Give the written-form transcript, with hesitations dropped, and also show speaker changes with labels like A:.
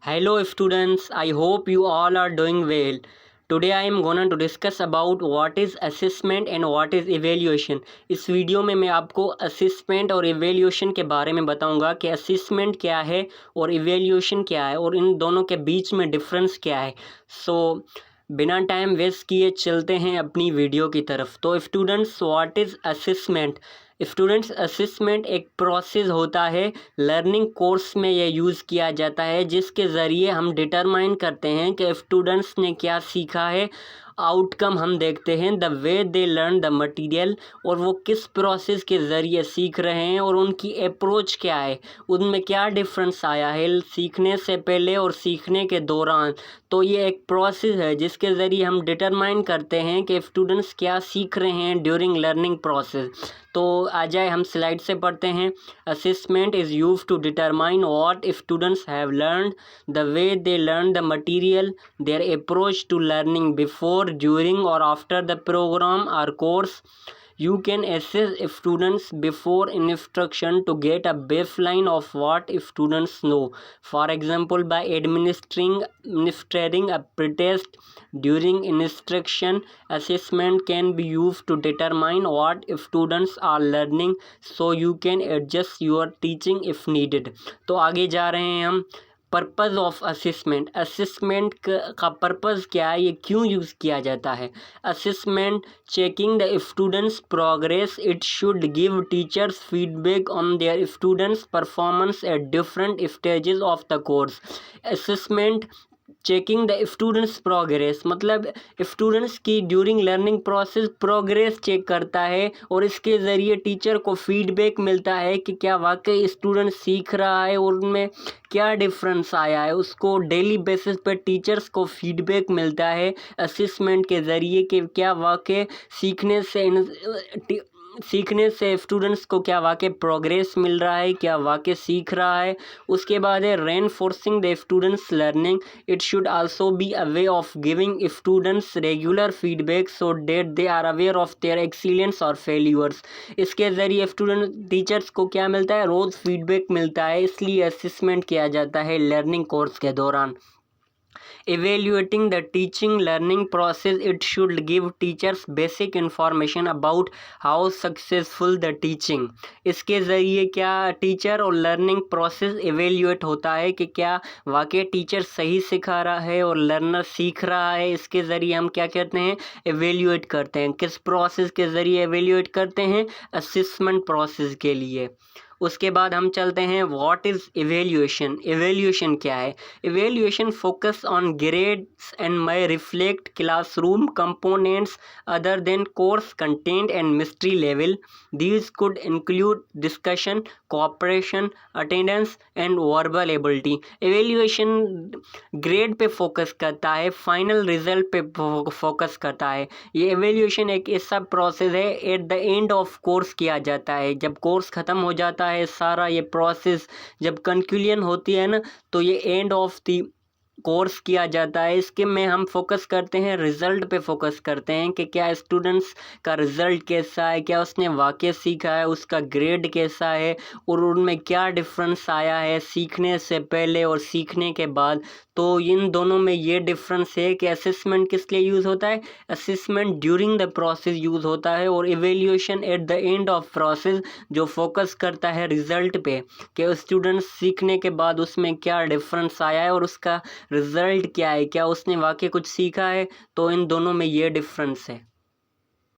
A: Hello students, I hope you all are doing well. Today I am going to discuss about what is assessment and what is evaluation. इस video में मैं आपको assessment और evaluation के बारे में बताऊंगा कि असेसमेंट क्या है और evaluation क्या है और इन दोनों के बीच में डिफरेंस क्या है। बिना टाइम वेस्ट किए चलते हैं अपनी वीडियो की तरफ। तो students, what is assessment? Students, assessment एक प्रोसेस होता है, लर्निंग कोर्स में यह यूज़ किया जाता है जिसके ज़रिए हम डिटरमाइन करते हैं कि स्टूडेंट्स ने क्या सीखा है। आउटकम हम देखते हैं, the way they learn the material, और वो किस प्रोसेस के ज़रिए सीख रहे हैं और उनकी अप्रोच क्या है, उनमें क्या डिफरेंस आया है सीखने से पहले और सीखने के दौरान। तो ये एक प्रोसेस है जिसके ज़रिए हम डिटरमाइन करते हैं कि स्टूडेंट्स क्या सीख रहे हैं ड्यूरिंग लर्निंग प्रोसेस। तो आ जाए हम स्लाइड से पढ़ते हैं। Assessment is use to determine what students have learned, the way they learn the material, their approach to learning before, during or after the program or course. You can assess students before instruction to get a baseline of what students know. For example, by administering a pretest during instruction, assessment can be used to determine what students are learning, so you can adjust your teaching if needed. तो आगे जा रहे हैं हम। Purpose of assessment, assessment का purpose क्या है, ये क्यों यूज़ किया जाता है। Assessment checking the students progress, it should give teachers feedback on their students performance at different stages of the course. Assessment checking the students progress मतलब students की during learning process progress check करता है और इसके ज़रिए teacher को feedback मिलता है कि क्या वाकई स्टूडेंट सीख रहा है और उनमें क्या डिफरेंस आया है। उसको डेली बेसिस पे टीचर्स को फीडबैक मिलता है असेसमेंट के ज़रिए कि क्या वाकई सीखने से स्टूडेंट्स को क्या वाकई प्रोग्रेस मिल रहा है, क्या वाकई सीख रहा है। उसके बाद है reinforcing the students learning, it should also be a way of giving students regular feedback so that they are aware of their excellence और फेल्यूर्स। इसके ज़रिए स्टूडेंट टीचर्स को क्या मिलता है, रोज़ फीडबैक मिलता है, इसलिए असेसमेंट किया जाता है लर्निंग कोर्स के दौरान। Evaluating the teaching learning process, it should give teachers basic information about how successful the teaching. इसके ज़रिए क्या टीचर और लर्निंग प्रोसेस एवेल्यूएट होता है कि क्या वाकई टीचर सही सिखा रहा है और लर्नर सीख रहा है। इसके ज़रिए हम क्या कहते हैं, एवेल्यूएट करते हैं। किस प्रोसेस के ज़रिए एवेल्यूएट करते हैं, असेसमेंट प्रोसेस के लिए। उसके बाद हम चलते हैं, व्हाट इज़ इवेल्यूएशन। इवेल्यूएशन क्या है? Evaluation focus on grades and may reflect classroom components other than course content and mystery level. These could include discussion, cooperation, attendance and verbal ability. Evaluation grade pay focus करता है, final result पे focus करता है। ये evaluation एक ऐसा process है, at the end of course किया जाता है। जब कोर्स ख़त्म हो जाता है सारा ये प्रोसेस, जब कंक्लूजन होती है ना, तो ये एंड ऑफ द कोर्स किया जाता है। इसके में हम फोकस करते हैं, रिज़ल्ट पे फोकस करते हैं कि क्या स्टूडेंट्स का रिज़ल्ट कैसा है, क्या उसने वाकई सीखा है, उसका ग्रेड कैसा है और उनमें क्या डिफरेंस आया है सीखने से पहले और सीखने के बाद। तो इन दोनों में ये डिफरेंस है कि असेसमेंट किस लिए यूज़ होता है, assessment during the process use होता है, और evaluation at the end of process जो फोकस करता है रिज़ल्ट पे कि स्टूडेंट्स सीखने के बाद उसमें क्या डिफरेंस आया है और उसका रिज़ल्ट क्या है, क्या उसने वाकई कुछ सीखा है। तो इन दोनों में ये डिफरेंस है।